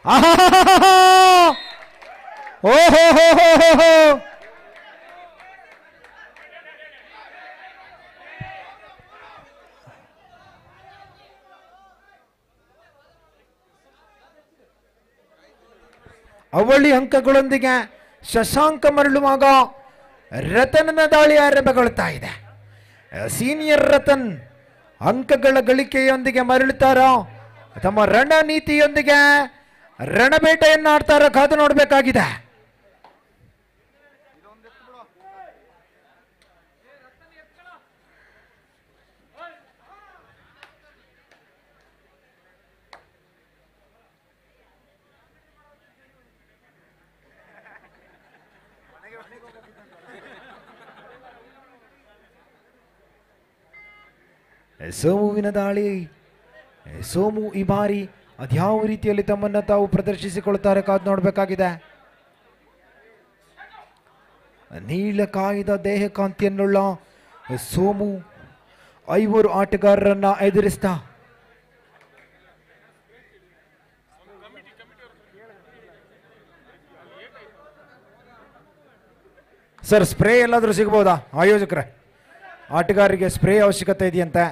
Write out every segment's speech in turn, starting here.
ಓಹೋ ಅವಳಿ ಅಂಕಗಳೊಂದಿಗೆ ಶಶಾಂಕ ಮರಳುವಾಗ ರತನನ ದಾಳಿ ಆರಂಭಗೊಳ್ತಾ ಇದೆ. ಸೀನಿಯರ್ ರತನ್ ಅಂಕಗಳ ಗಳಿಕೆಯೊಂದಿಗೆ ಮರಳುತ್ತಾರೋ ತಮ್ಮ ರಣನೀತಿಯೊಂದಿಗೆ ರಣಬೇಟೆಯನ್ನು ಆಡ್ತಾರೋ ಕಾದು ನೋಡಬೇಕಾಗಿದೆ. ಸೋಮುವಿನ ದಾಳಿ. ಸೋಮು ಈ ಬಾರಿ ಅದ್ಯಾವ ರೀತಿಯಲ್ಲಿ ತಮ್ಮನ್ನು ತಾವು ಪ್ರದರ್ಶಿಸಿಕೊಳ್ತಾರೆ ಕಾದು ನೋಡಬೇಕಾಗಿದೆ. ನೀಲಕಾಯದ ದೇಹಕಾಂತಿಯನ್ನುಳ್ಳ ಸೋಮು 5 ಆಟಗಾರರನ್ನ ಎದುರಿಸ್ತಾ ಸರ್ ಸ್ಪ್ರೇ ಎಲ್ಲಾದರೂ ಸಿಗಬಹುದಾ ಆಯೋಜಕರೇ? ಆಟಗಾರರಿಗೆ ಸ್ಪ್ರೇ ಅವಶ್ಯಕತೆ ಇದೆಯಂತೆ.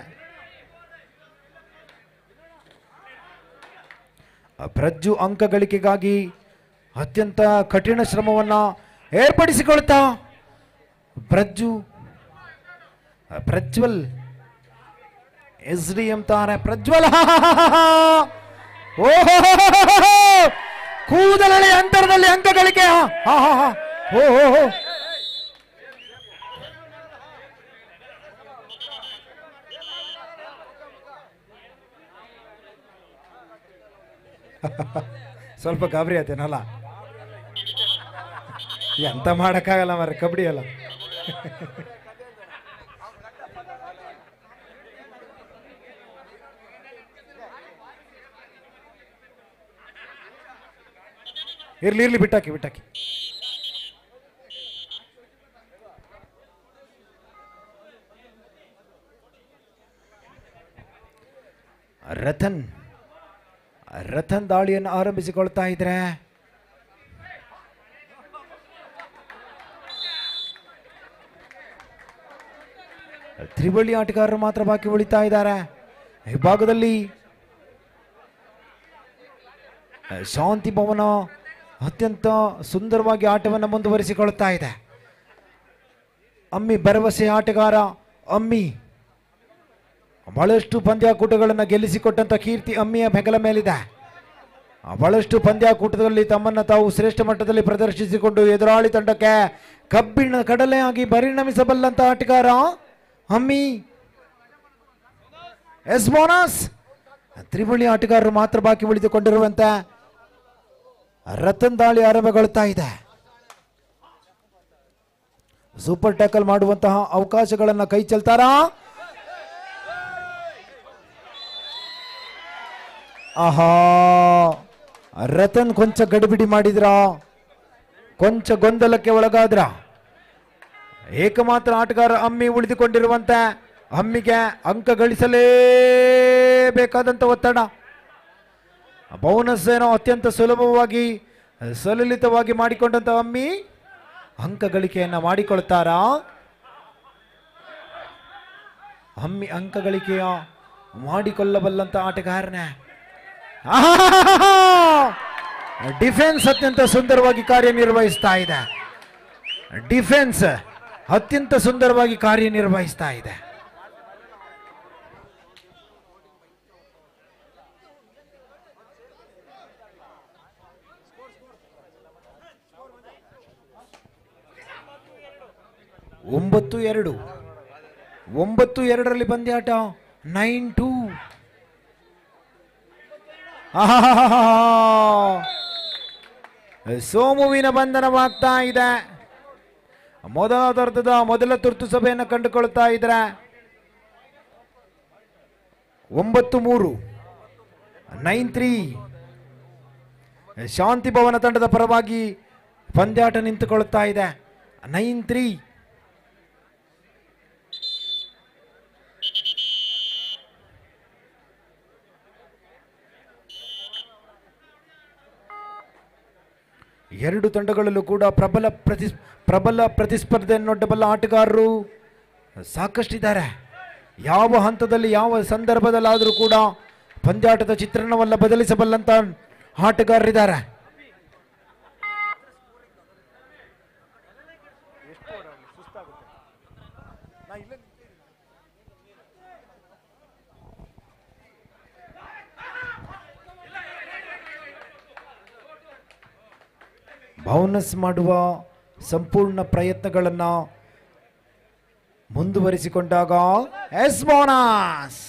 ಪ್ರಜ್ಜು ಅಂಕ ಗಳಿಕೆಗಾಗಿ ಅತ್ಯಂತ ಕಠಿಣ ಶ್ರಮವನ್ನ ಏರ್ಪಡಿಸಿಕೊಳ್ತಾ ಪ್ರಜ್ವಲ್ SDM ತಾರೆ. ಪ್ರಜ್ವಲ್ ಓಹೋ ಕೂದಲಳೆ ಅಂತರದಲ್ಲಿ ಅಂಕ ಗಳಿಕೆ. ಓಹೋ ಸ್ವಲ್ಪ ಗಾಬರಿ ಆಯ್ತೇನಲ್ಲ, ಎಂತ ಮಾಡಕ್ಕಾಗಲ್ಲ ಮಾರ, ಕಬಡ್ಡಿ ಅಲ್ಲ. ಇರ್ಲಿ ಬಿಟ್ಟಾಕಿ. ರತನ್ ದಾಳಿಯನ್ನು ಆರಂಭಿಸಿಕೊಳ್ತಾ ಇದ್ರೆ ತ್ರಿವಳಿ ಆಟಗಾರರು ಮಾತ್ರ ಬಾಕಿ ಉಳಿತಾ ಇದ್ದಾರೆ. ಈ ಭಾಗದಲ್ಲಿ ಶಾಂತಿ ಭವನ ಅತ್ಯಂತ ಸುಂದರವಾಗಿ ಆಟವನ್ನು ಮುಂದುವರಿಸಿಕೊಳ್ಳುತ್ತಾ ಇದೆ. ಅಮ್ಮಿ ಭರವಸೆ ಆಟಗಾರ. ಅಮ್ಮಿ ಬಹಳಷ್ಟು ಪಂದ್ಯಾಕೂಟಗಳನ್ನು ಗೆಲ್ಲಿಸಿಕೊಟ್ಟಂತ ಕೀರ್ತಿ ಅಮ್ಮಿಯ ಹೆಗಲ ಮೇಲಿದೆ. ಬಹಳಷ್ಟು ಪಂದ್ಯಾಕೂಟದಲ್ಲಿ ತಮ್ಮನ್ನು ತಾವು ಶ್ರೇಷ್ಠ ಮಟ್ಟದಲ್ಲಿ ಪ್ರದರ್ಶಿಸಿಕೊಂಡು ಎದುರಾಳಿ ತಂಡಕ್ಕೆ ಕಬ್ಬಿಣ ಕಡಲೆಯಾಗಿ ಪರಿಣಮಿಸಬಲ್ಲಂತ ಆಟಗಾರ ಅಮ್ಮಿ. Yes bonus. ತ್ರಿವಳಿ ಆಟಗಾರರು ಮಾತ್ರ ಬಾಕಿ ಉಳಿದುಕೊಂಡಿರುವಂತೆ ರತನ್ ದಾಳಿ ಆರಂಭಗೊಳ್ತಾ ಇದೆ. ಸೂಪರ್ ಟ್ಯಾಕಲ್ ಮಾಡುವಂತಹ ಅವಕಾಶಗಳನ್ನು ಕೈ ಚೆಲ್ತಾರಾ? ಆಹಾ, ರತನ್ ಕೊಂಚ ಗಡಿಬಿಡಿ ಮಾಡಿದ್ರ, ಕೊಂಚ ಗೊಂದಲಕ್ಕೆ ಒಳಗಾದ್ರ. ಏಕಮಾತ್ರ ಆಟಗಾರ ಅಮ್ಮಿ ಉಳಿದುಕೊಂಡಿರುವಂತೆ ಅಮ್ಮಿಗೆ ಅಂಕ ಗಳಿಸಲೇಬೇಕಾದಂತ ಒತ್ತಡ. ಬೋನಸ್ ಏನೋ ಅತ್ಯಂತ ಸುಲಭವಾಗಿ ಸಲಲಿತವಾಗಿ ಮಾಡಿಕೊಂಡಂತ ಅಮ್ಮಿ ಅಂಕ ಗಳಿಕೆಯನ್ನ ಮಾಡಿಕೊಳ್ತಾರಾ? ಅಮ್ಮಿ ಅಂಕ ಗಳಿಕೆಯ ಮಾಡಿಕೊಳ್ಳಬಲ್ಲಂತ ಆಟಗಾರನೇ. ಡಿಫೆನ್ಸ್ ಅತ್ಯಂತ ಸುಂದರವಾಗಿ ಕಾರ್ಯನಿರ್ವಹಿಸ್ತಾ ಇದೆ. ಡಿಫೆನ್ಸ್ ಅತ್ಯಂತ ಸುಂದರವಾಗಿ ಕಾರ್ಯನಿರ್ವಹಿಸ್ತಾ ಇದೆ. ಒಂಬತ್ತು ಎರಡರಲ್ಲಿ ಪಂದ್ಯಾಟ 9-2. ಸೋಮುವಿನ ಬಂಧನವಾಗ್ತಾ ಇದೆ. ಮೊದಲ ತುರ್ತು ಸಭೆಯನ್ನು ಕಂಡುಕೊಳ್ತಾ ಇದ್ರೆ 9-3 9-3 ಶಾಂತಿ ಭವನ ತಂಡದ ಪರವಾಗಿ ಪಂದ್ಯಾಟ ನಿಂತುಕೊಳ್ಳುತ್ತಾ ಇದೆ. 9-3. ಎರಡು ತಂಡಗಳಲ್ಲೂ ಕೂಡ ಪ್ರಬಲ ಪ್ರತಿಸ್ಪರ್ಧೆಯನ್ನೊಡ್ಡಬಲ್ಲ ಆಟಗಾರರು ಸಾಕಷ್ಟಿದ್ದಾರೆ. ಯಾವ ಹಂತದಲ್ಲಿ ಯಾವ ಸಂದರ್ಭದಲ್ಲಾದರೂ ಕೂಡ ಪಂದ್ಯಾಟದ ಚಿತ್ರಣವನ್ನ ಬದಲಿಸಬಲ್ಲಂತ ಆಟಗಾರರಿದ್ದಾರೆ. ಬೌನಸ್ ಮಾಡುವ ಸಂಪೂರ್ಣ ಪ್ರಯತ್ನಗಳನ್ನು ಮುಂದುವರಿಸಿಕೊಂಡಾಗ ಎಸ್ ಬೋನಸ್.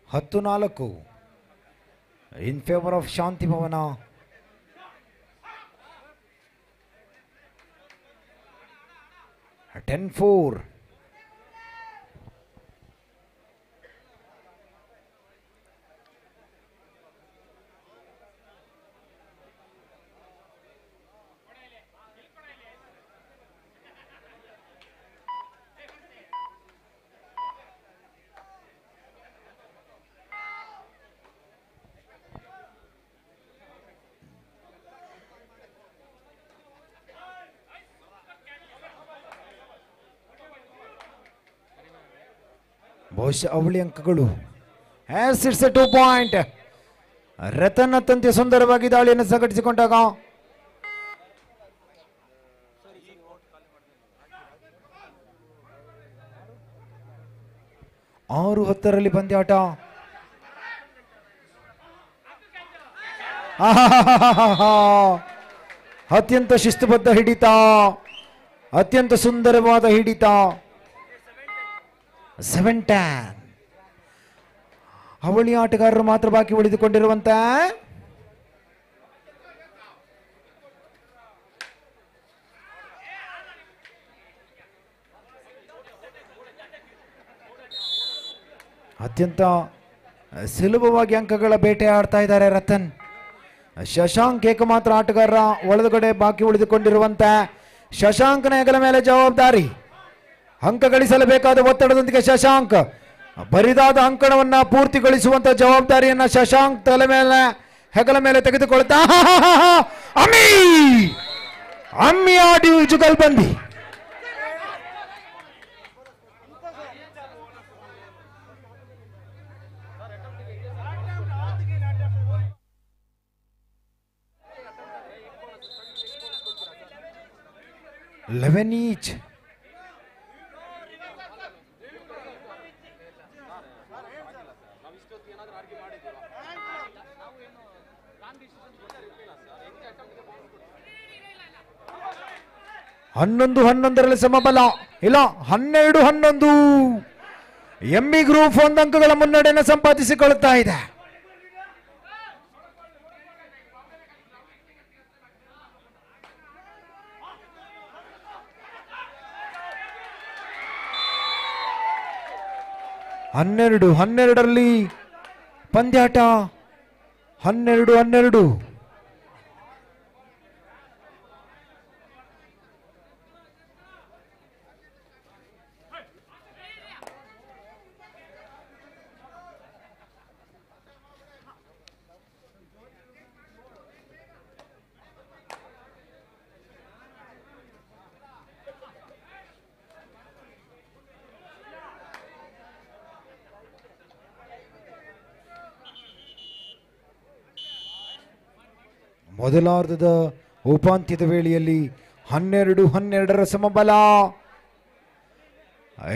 ಹತ್ತು ನಾಲ್ಕು ಇನ್ favour of Shanti Bhavan. Ten four. ಬಹುಶಃ ಅವಳಿ ಅಂಕಗಳು. As it's A 2 point. Ratan ಅತ್ಯಂತ ಸುಂದರವಾಗಿ ದಾಳಿಯನ್ನು ಸಂಘಟಿಸಿಕೊಂಡಾಗ 6-10 ಪಂದ್ಯಾಟ. ಅತ್ಯಂತ ಶಿಸ್ತುಬದ್ಧ ಹಿಡಿತ, ಅತ್ಯಂತ ಸುಂದರವಾದ ಹಿಡಿತ. 7-10. ಅವಳಿ ಆಟಗಾರರು ಮಾತ್ರ ಬಾಕಿ ಉಳಿದುಕೊಂಡಿರುವಂತ ಅತ್ಯಂತ ಸುಲಭವಾಗಿ ಅಂಕಗಳ ಬೇಟೆ ಆಡ್ತಾ ಇದ್ದಾರೆ ರತನ್. ಶಶಾಂಕ್ ಏಕಮಾತ್ರ ಆಟಗಾರ ಒಳಗಡೆ ಬಾಕಿ ಉಳಿದುಕೊಂಡಿರುವಂತ ಶಶಾಂಕ್ನ ಹೆಗಲ ಮೇಲೆ ಜವಾಬ್ದಾರಿ. ಅಂಕ ಗಳಿಸಲೇಬೇಕಾದ ಒತ್ತಡದೊಂದಿಗೆ ಶಶಾಂಕ್ ಬರಿದಾದ ಅಂಕಣವನ್ನ ಪೂರ್ತಿಗೊಳಿಸುವಂತ ಜವಾಬ್ದಾರಿಯನ್ನ ಶಶಾಂಕ್ ತಲೆ ಮೇಲೆ ಹೆಗಲ ಮೇಲೆ ತೆಗೆದುಕೊಳ್ತಾ ಅಮ್ಮಿ ಆಡಿ ಜುಗಲ್ ಬಂದಿ. Eleven each. ಹನ್ನೊಂದು 11ರಲ್ಲಿ ಸಮಬಲ ಇಲ್ಲ. 12-11. ಎಂಇ ಗ್ರೂಪ್ 1 ಅಂಕಗಳ ಮುನ್ನಡೆಯನ್ನು ಸಂಪಾದಿಸಿಕೊಳ್ಳುತ್ತಾ ಇದೆ. ಹನ್ನೆರಡರಲ್ಲಿ ಪಂದ್ಯಾಟ. 12-12. ಮೊದಲಾರ್ಧದ ಉಪಾಂತ್ಯದ ವೇಳೆಯಲ್ಲಿ 12-12 ಸಮಬಲ.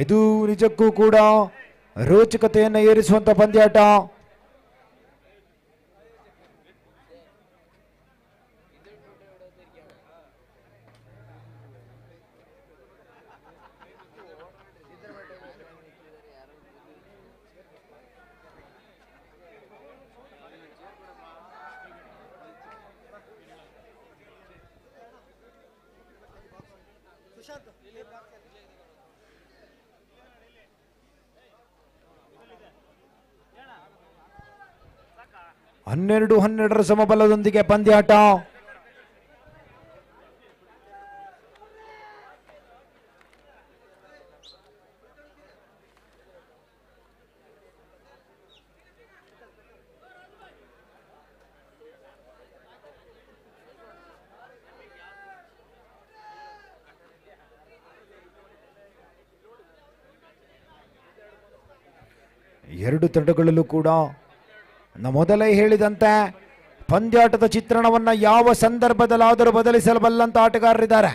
ಇದು ನಿಜಕ್ಕೂ ಕೂಡ ರೋಚಕತೆಯನ್ನು ಏರಿಸುವಂತ ಪಂದ್ಯಾಟ. 12-12 ಸಮಬಲದೊಂದಿಗೆ ಪಂದ್ಯಾಟ. ಎರಡು ತಂಡಗಳಲ್ಲೂ ಕೂಡ ಮೊದಲೇ ಹೇಳಿದಂತೆ ಪಂದ್ಯಾಟದ ಚಿತ್ರಣವನ್ನ ಯಾವ ಸಂದರ್ಭದಲ್ಲಾದರೂ ಬದಲಿಸಬಲ್ಲಂತ ಆಟಗಾರರಿದ್ದಾರೆ.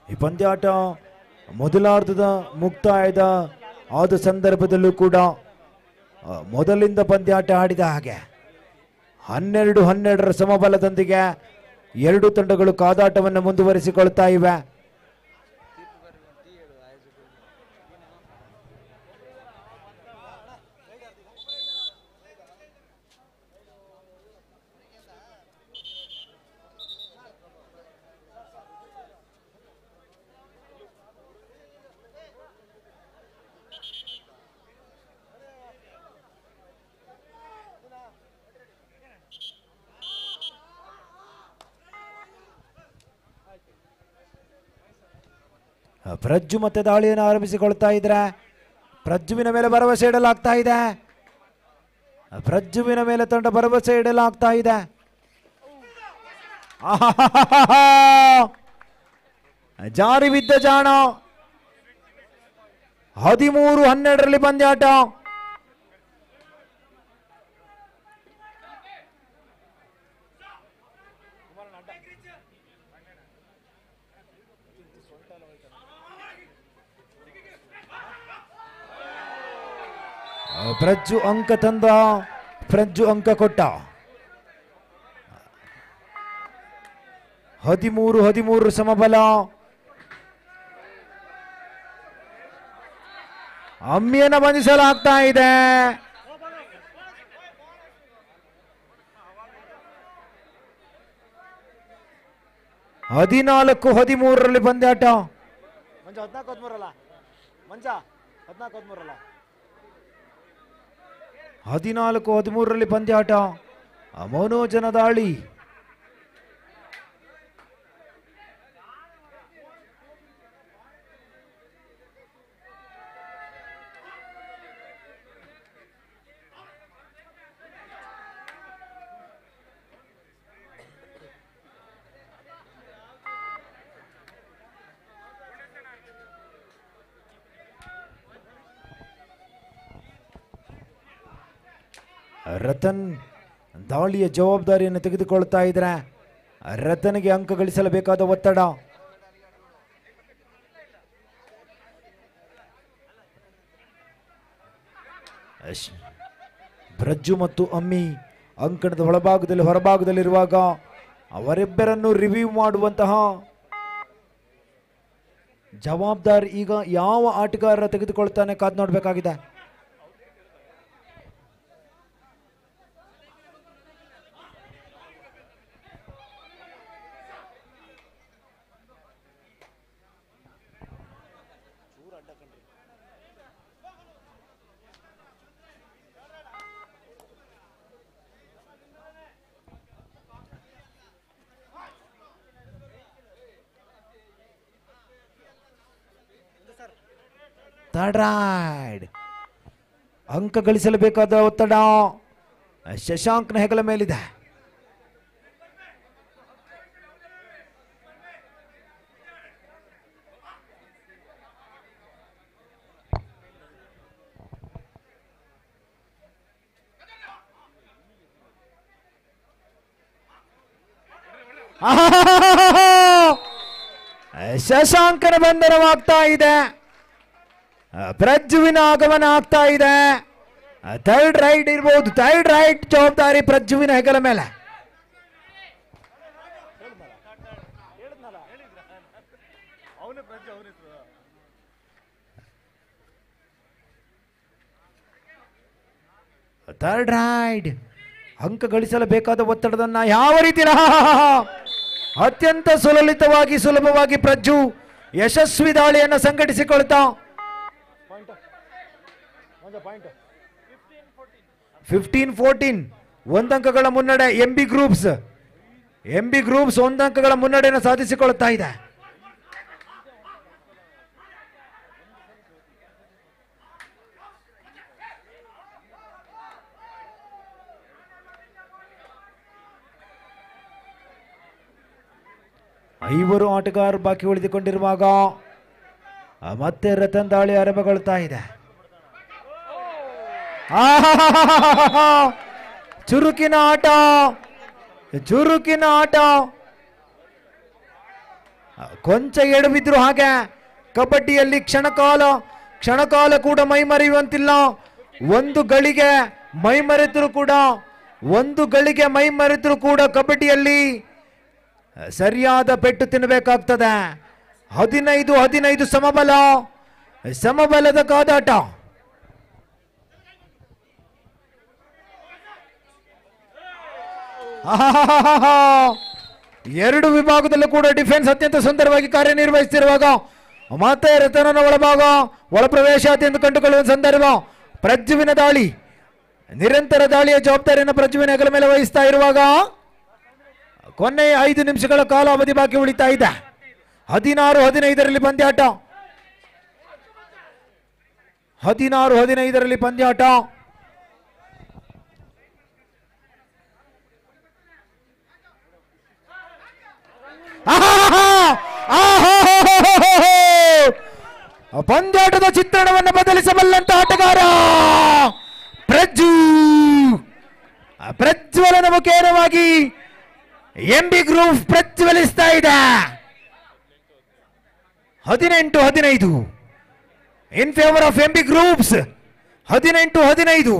ಈ ಪಂದ್ಯಾಟ ಮೊದಲಾರ್ಧದ ಮುಕ್ತಾಯದ ಆದ ಸಂದರ್ಭದಲ್ಲೂ ಕೂಡ ಮೊದಲಿಂದ ಪಂದ್ಯಾಟ ಆಡಿದ ಹಾಗೆ 12-12 ಸಮಬಲದೊಂದಿಗೆ ಎರಡು ತಂಡಗಳು ಕಾದಾಟವನ್ನು ಮುಂದುವರಿಸಿಕೊಳ್ತಾ ಇವೆ. ಪ್ರಜ್ಜು ಮತ್ತೆ ದಾಳಿಯನ್ನು ಆರಂಭಿಸಿಕೊಳ್ತಾ ಇದ್ರೆ ಪ್ರಜ್ಜುವಿನ ಮೇಲೆ ಭರವಸೆ ಇಡಲಾಗ್ತಾ ಇದೆ. ಪ್ರಜ್ಜುವಿನ ಮೇಲೆ ತಂಡ ಭರವಸೆ ಇಡಲಾಗ್ತಾ ಇದೆ. ಜಾರಿ ಬಿದ್ದ ಜಾಣ. 13-12 ಪಂದ್ಯಾಟ. ಪ್ರಜ್ಜು ಅಂಕ ತಂದ, ಪ್ರಜ್ಜು ಅಂಕ ಕೊಟ್ಟ. 13-13 ಸಮಬಲ. ಅಮ್ಮಿಯನ್ನು ಬಂಧಿಸಲಾಗ್ತಾ ಇದೆ. ಹದಿನಾಲ್ಕು 13 ಪಂದ್ಯಾಟ. 14-13 ಪಂದ್ಯಾಟ. ಮನೋಜನ ದಾಳಿ. ರತನ್ ದಾಳಿಯ ಜವಾಬ್ದಾರಿಯನ್ನು ತೆಗೆದುಕೊಳ್ತಾ ಇದ್ರೆ ರತನ್ಗೆ ಅಂಕ ಗಳಿಸಲೇಬೇಕಾದ ಒತ್ತಡ. ಪ್ರಜ್ಜು ಮತ್ತು ಅಮ್ಮಿ ಅಂಕಣದ ಒಳಭಾಗದಲ್ಲಿ ಹೊರಭಾಗದಲ್ಲಿರುವಾಗ ಅವರಿಬ್ಬರನ್ನು ರಿವ್ಯೂ ಮಾಡುವಂತಹ ಜವಾಬ್ದಾರಿ ಈಗ ಯಾವ ಆಟಗಾರ ತೆಗೆದುಕೊಳ್ತಾನೆ ಕಾದು ನೋಡಬೇಕಾಗಿದೆ. ಅಂಕ ಗಳಿಸಲೇಬೇಕಾದ ಒತ್ತಡ ಶಶಾಂಕ್ನ ಹೆಗಲ ಮೇಲಿದೆ. ಶಶಾಂಕನ ಬಂಧನವಾಗ್ತಾ ಇದೆ. ಪ್ರಜ್ಜುವಿನ ಆಗಮನ ಆಗ್ತಾ ಇದೆ. ಥರ್ಡ್ ರೈಟ್ ಇರ್ಬೋದು. ಥರ್ಡ್ ರೈಟ್ ಜವಾಬ್ದಾರಿ ಪ್ರಜ್ಜುವಿನ ಹೆಗಲ ಮೇಲೆ. ಥರ್ಡ್ ರೈಡ್ ಅಂಕ ಗಳಿಸಲೇಬೇಕಾದ ಒತ್ತಡದನ್ನ ಯಾವ ರೀತಿ ಅತ್ಯಂತ ಸುಲಭವಾಗಿ ಪ್ರಜ್ಜು ಯಶಸ್ವಿ ದಾಳಿಯನ್ನು ಸಂಘಟಿಸಿಕೊಳ್ತಾ 15-14 ಒಂದಂಕಗಳ ಮುನ್ನಡೆ. ಎಂಬಿ ಗ್ರೂಪ್ಸ್ ಒಂದಂಕಗಳ ಮುನ್ನಡೆಯನ್ನು ಸಾಧಿಸಿಕೊಳ್ಳುತ್ತಾ ಇದೆ. ಐವರು ಆಟಗಾರರು ಬಾಕಿ ಉಳಿದುಕೊಂಡಿರುವಾಗ ಮತ್ತೆ ರತನ್ ದಾಳಿ ಆರಂಭಗೊಳ್ತಾ ಇದೆ. ಚುರುಕಿನ ಆಟ ಕೊಂಚ ಎಡವಿದ್ರು ಹಾಗೆ. ಕಬಡ್ಡಿಯಲ್ಲಿ ಕ್ಷಣಕಾಲ ಕೂಡ ಮೈ ಮರೆಯುವಂತಿಲ್ಲ. ಒಂದು ಗಳಿಗೆ ಮೈ ಮರೆತರೂ ಕೂಡ ಕಬಡ್ಡಿಯಲ್ಲಿ ಸರಿಯಾದ ಪೆಟ್ಟು ತಿನ್ನಬೇಕಾಗ್ತದೆ. 15-15 ಸಮಬಲದ ಕಾದಾಟ. ಎರಡು ವಿಭಾಗದಲ್ಲೂ ಕೂಡ ಡಿಫೆನ್ಸ್ ಅತ್ಯಂತ ಸುಂದರವಾಗಿ ಕಾರ್ಯನಿರ್ವಹಿಸುತ್ತಿರುವಾಗ ಮತ್ತೆ ರತನನ ಒಳಪ್ರವೇಶಾತಿ ಎಂದು ಕಂಡುಕೊಳ್ಳುವ ಸಂದರ್ಭ. ಪ್ರಜ್ಜುವಿನ ದಾಳಿ, ನಿರಂತರ ದಾಳಿಯ ಜವಾಬ್ದಾರಿಯನ್ನು ಪ್ರಜ್ಜುವಿನ ಹೆಗಲ ಮೇಲೆ ವಹಿಸ್ತಾ ಇರುವಾಗ ಕೊನೆಯ 5 ನಿಮಿಷಗಳ ಕಾಲಾವಧಿ ಬಾಕಿ ಉಳಿತಾ ಇದೆ. 16-15 ಪಂದ್ಯಾಟ. 16-15 ಪಂದ್ಯಾಟ. ಪಂದ್ಯಾಟದ ಚಿತ್ರಣವನ್ನು ಬದಲಿಸಬಲ್ಲಂತ ಆಟಗಾರ ಪ್ರಜ್ವಲನ ಮುಖೇನವಾಗಿ ಎಂಬಿ ಗ್ರೂಪ್ ಪ್ರಜ್ವಲಿಸ್ತಾ ಇದೆ. 18-15 in favour of MB groups. 18-15.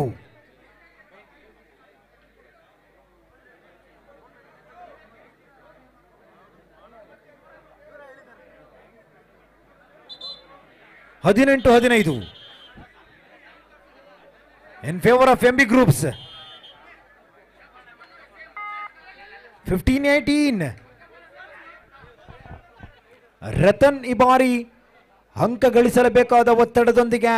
in favor of MB groups. 15-18. Ratan ಈ ಬಾರಿ ಅಂಕ ಗಳಿಸಲೇಬೇಕಾದ ಒತ್ತಡದೊಂದಿಗೆ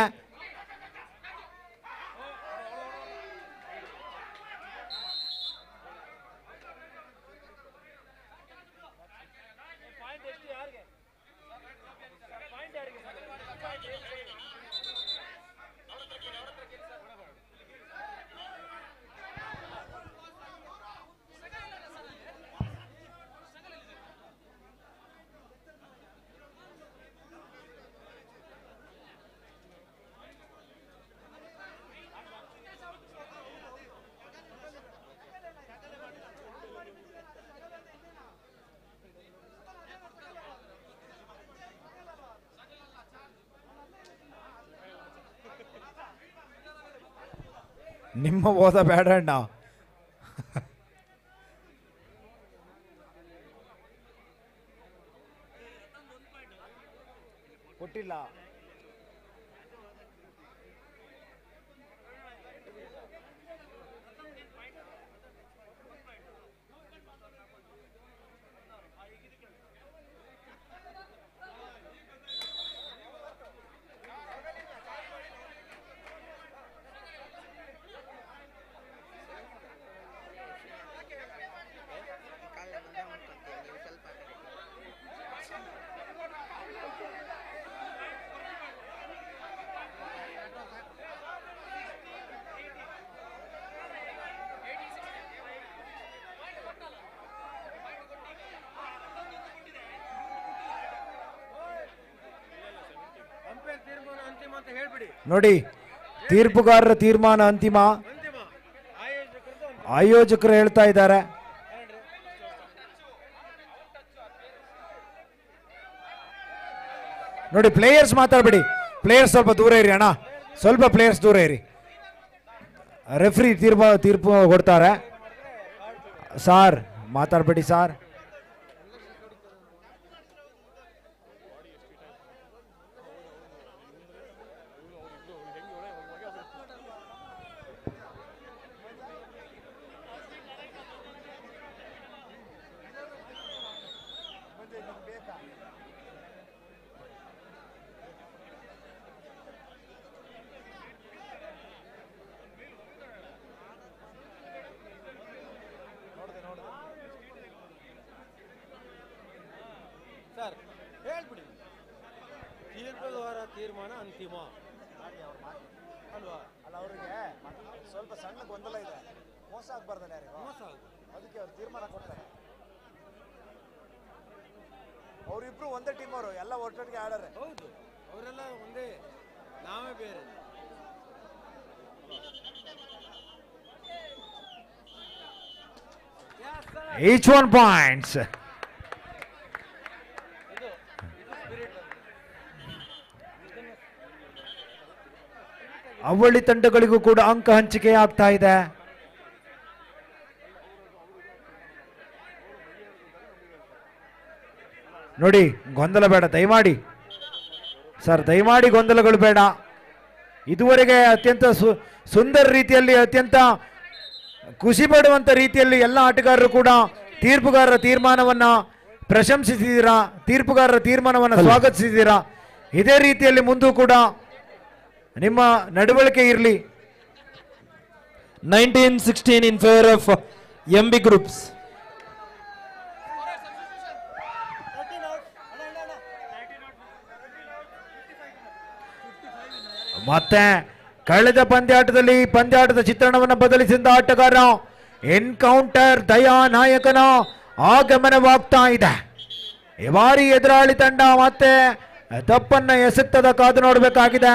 ನಿಮ್ಮ ಓದ ಬೇಡಣ್ಣ. ಕೊಟ್ಟಿಲ್ಲ. ನೋಡಿ, ತೀರ್ಪುಗಾರರ ತೀರ್ಮಾನ ಅಂತಿಮ. ಆಯೋಜಕರು ಹೇಳ್ತಾ ಇದ್ದಾರೆ ನೋಡಿ ಪ್ಲೇಯರ್ಸ್ ಮಾತಾಡಬೇಡಿ, ಪ್ಲೇಯರ್ಸ್ ಸ್ವಲ್ಪ ದೂರ ಇರಿ ಅಣ್ಣ, ಸ್ವಲ್ಪ ಪ್ಲೇಯರ್ಸ್ ದೂರ ಇರಿ. ರೆಫ್ರಿ ತೀರ್ಪು ಕೊಡ್ತಾರೆ. ಸಾರ್ ಮಾತಾಡಬೇಡಿ ಸಾರ್. ಸರ್ ಹೇಳ್ಬಿಡಿ, ತೀರ್ಮಾನ ಅಂತಿಮ ಅಲ್ವಾ? ಅಲ್ಲ, ಅವರಿಗೆ ಸ್ವಲ್ಪ ಸಣ್ಣ ಗೊಂದಲ ಇದೆ, ಮೋಸ ಆಗ್ಬಾರ್ದಲ್ಲ ಯಾರಿಗೆ, ಮೋಸ ಅದಕ್ಕೆ ಅವ್ರು ತೀರ್ಮಾನ ಕೊಡ್ತಾರೆ. ಅವರಿಬ್ರು ಒಂದೇ ಟೀಮ್, ಅವರು ಎಲ್ಲ ಒಟ್ಟೊಟ್ಟಿಗೆ ಆಡಾರೆ. ಹೌದು, ಅವರೆಲ್ಲ ಒಂದೇ, ನಾವೇ ಬೇರೆ. Each one points. ಅವಳಿ ತಂಡಗಳಿಗೂ ಕೂಡ ಅಂಕ ಹಂಚಿಕೆ ಆಗ್ತಾ ಇದೆ. ನೋಡಿ, ಗೊಂದಲ ಬೇಡ ದಯಮಾಡಿ ಸರ್, ದಯಮಾಡಿ ಗೊಂದಲಗಳು ಬೇಡ. ಇದುವರೆಗೆ ಅತ್ಯಂತ ಸುಂದರ ರೀತಿಯಲ್ಲಿ, ಅತ್ಯಂತ ಖುಷಿ ಪಡುವಂತ ರೀತಿಯಲ್ಲಿ ಎಲ್ಲ ಆಟಗಾರರು ಕೂಡ ತೀರ್ಪುಗಾರರ ತೀರ್ಮಾನವನ್ನ ಪ್ರಶಂಸಿಸಿದ್ದೀರಾ, ತೀರ್ಪುಗಾರರ ತೀರ್ಮಾನವನ್ನು ಸ್ವಾಗತಿಸಿದ್ದೀರಾ. ಇದೇ ರೀತಿಯಲ್ಲಿ ಮುಂದೂ ಕೂಡ ನಿಮ್ಮ ನಡವಳಿಕೆ ಇರಲಿ. 19-16 in favor of MB Groups. ಮತ್ತೆ ಕಳೆದ ಪಂದ್ಯಾಟದ ಚಿತ್ರಣವನ್ನು ಬದಲಿಸಿದ ಆಟಗಾರ ಎನ್ಕೌಂಟರ್ ದಯಾ ನಾಯಕನ ಆಗಮನವಾಗ್ತಾ ಇದೆ. ಈ ಬಾರಿ ಎದುರಾಳಿ ತಂಡ ಮತ್ತೆ ತಪ್ಪನ್ನ ಎಸೆತ್ತದ ಕಾದು ನೋಡಬೇಕಾಗಿದೆ.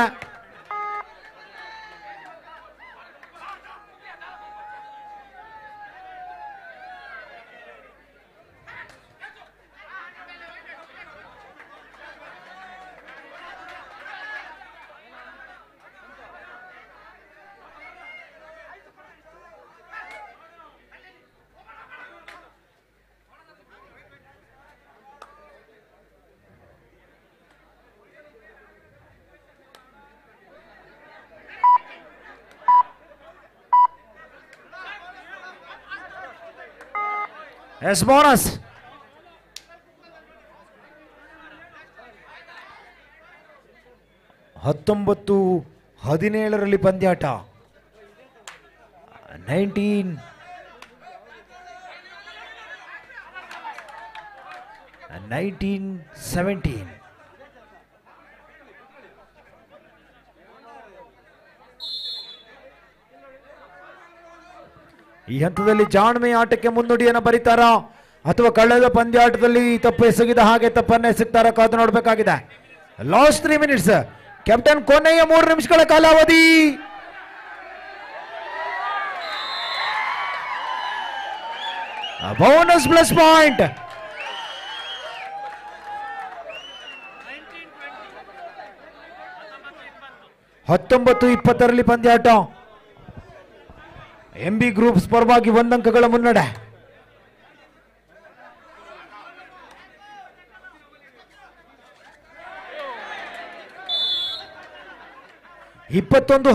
Yes bonus. ಹತ್ತೊಂಬತ್ತು 17ರಲ್ಲಿ ಪಂದ್ಯಾಟ. 19-17. ಈ ಹಂತದಲ್ಲಿ ಜಾಣ್ಮೆ ಆಟಕ್ಕೆ ಮುನ್ನುಡಿಯನ್ನು ಬರೀತಾರಾ ಅಥವಾ ಕಳೆದ ಪಂದ್ಯಾಟದಲ್ಲಿ ತಪ್ಪು ಎಸಗಿದ ಹಾಗೆ ತಪ್ಪನ್ನ ಎಸಗ್ತಾರ ಕಾದು ನೋಡಬೇಕಾಗಿದೆ. Last 3 minutes. ಕ್ಯಾಪ್ಟನ್ ಕೊನೆಯ 3 ನಿಮಿಷಗಳ ಕಾಲಾವಧಿ. Bonus plus point. 19-20ರಲ್ಲಿ ಪಂದ್ಯಾಟ. MB ಗ್ರೂಪ್ಸ್ ಪರವಾಗಿ 1 ಅಂಕಗಳ ಮುನ್ನಡೆ. ಇಪ್ಪತ್ತೊಂದು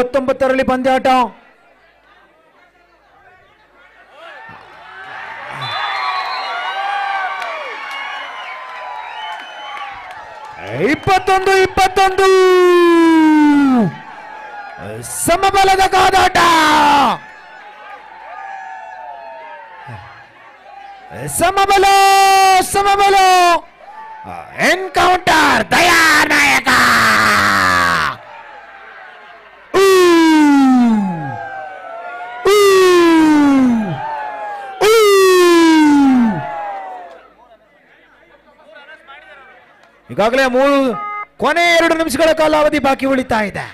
19ರಲ್ಲಿ ಪಂದ್ಯಾಟ. ಇಪ್ಪತ್ತೊಂದು ಸಮಬಲದ ಕಾದಾಟ. ಸಮಬಲ ಎನ್ಕೌಂಟರ್ ದಯಾ ನಾಯಕ. ಈಗಾಗಲೇ ಕೊನೆ 2 ನಿಮಿಷಗಳ ಕಾಲಾವಧಿ ಬಾಕಿ ಉಳಿತಾ ಇದೆ.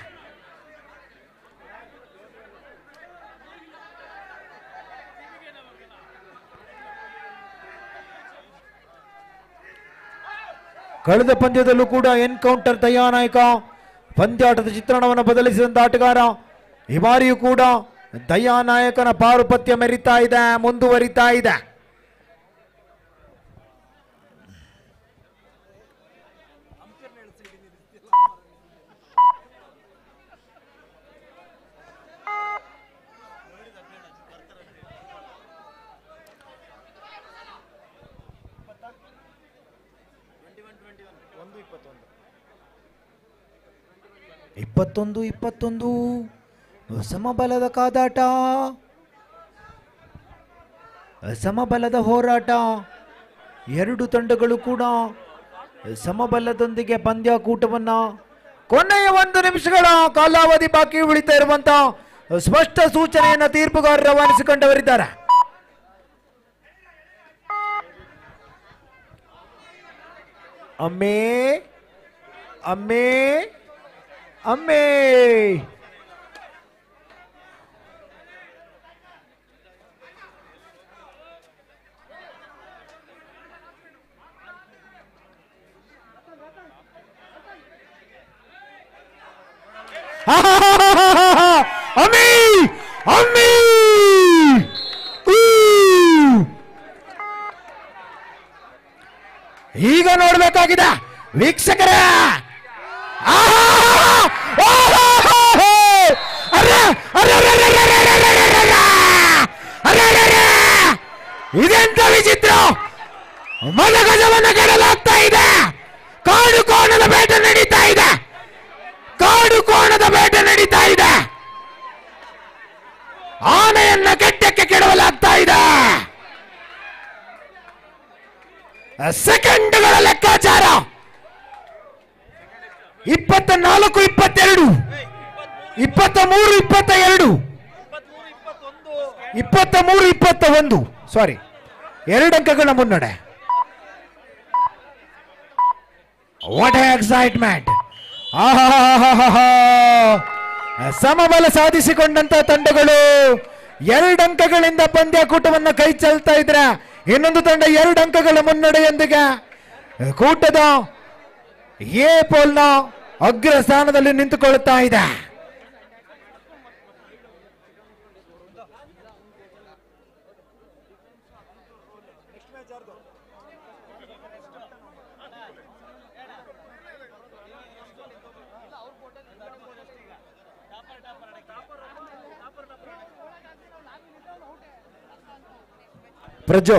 ಕಳೆದ ಪಂದ್ಯದಲ್ಲೂ ಕೂಡ ಎನ್ಕೌಂಟರ್ ದಯಾನಾಯಕ ಪಂದ್ಯಾಟದ ಚಿತ್ರಣವನ್ನು ಬದಲಿಸಿದಂತ ಆಟಗಾರ. ಈ ಬಾರಿಯೂ ಕೂಡ ದಯಾನಾಯಕನ ಪಾರುಪತ್ಯ ಮೆರಿತಾ ಇದೆ, ಮುಂದುವರಿತಾ ಇದೆ. ಇಪ್ಪತ್ತೊಂದು 21 ಸಮಬಲದ ಕಾದಾಟ, ಸಮಬಲದ ಹೋರಾಟ. ಎರಡು ತಂಡಗಳು ಕೂಡ ಸಮಬಲದೊಂದಿಗೆ ಪಂದ್ಯಾಕೂಟವನ್ನ ಕೊನೆಯ 1 ನಿಮಿಷಗಳ ಕಾಲಾವಧಿ ಬಾಕಿ ಉಳಿತಾ ಇರುವಂತ ಸ್ಪಷ್ಟ ಸೂಚನೆಯನ್ನ ತೀರ್ಪುಗಾರರು ರವಾನಿಸಿಕೊಂಡವರಿದ್ದಾರೆ. ಅಮ್ಮೇ ಅಮ್ಮೇ ಅಮ್ಮೇ ಅಮ್ಮಿ ಅಮ್ಮಿ ಈಗ ನೋಡ್ಬೇಕಾಗಿದೆ ವೀಕ್ಷಕರ. ಇದೆಂತ ವಿಚಿತ್ರ! ಮಲಗಜವನ್ನು ಕೆಡಲಾಗ್ತಾ ಇದೆ. ಕಾಡು ಕೋಣದ ಬೇಟೆ ನಡೀತಾ ಇದೆ, ಕಾಡು ಕೋಣದ ಬೇಟೆ ನಡೀತಾ ಇದೆ. ಆನೆಯನ್ನ ಕೆಟ್ಟಕ್ಕೆ ಕೆಡವಲಾಗ್ತಾ ಇದೆ. ಸೆಕೆಂಡ್ಗಳ ಲೆಕ್ಕಾಚಾರ 24, 22, 23, 22, 23, 21. ಸಾರಿ, 2 ಅಂಕಗಳ ಮುನ್ನಡೆ. What excitement! ಸಮಬಲ ಸಾಧಿಸಿಕೊಂಡಂತ ತಂಡಗಳು 2 ಅಂಕಗಳಿಂದ ಪಂದ್ಯಾಕೂಟವನ್ನು ಕೈ ಚೆಲ್ತಾ ಇದ್ರೆ, ಇನ್ನೊಂದು ತಂಡ 2 ಅಂಕಗಳ ಮುನ್ನಡೆಯೊಂದಿಗೆ ಕೂಟದ ಎ ಪೋಲ್ನ ಅಗ್ರ ಸ್ಥಾನದಲ್ಲಿ ನಿಂತುಕೊಳ್ಳುತ್ತಾ ಇದೆ. ಪ್ರಜ್ಜು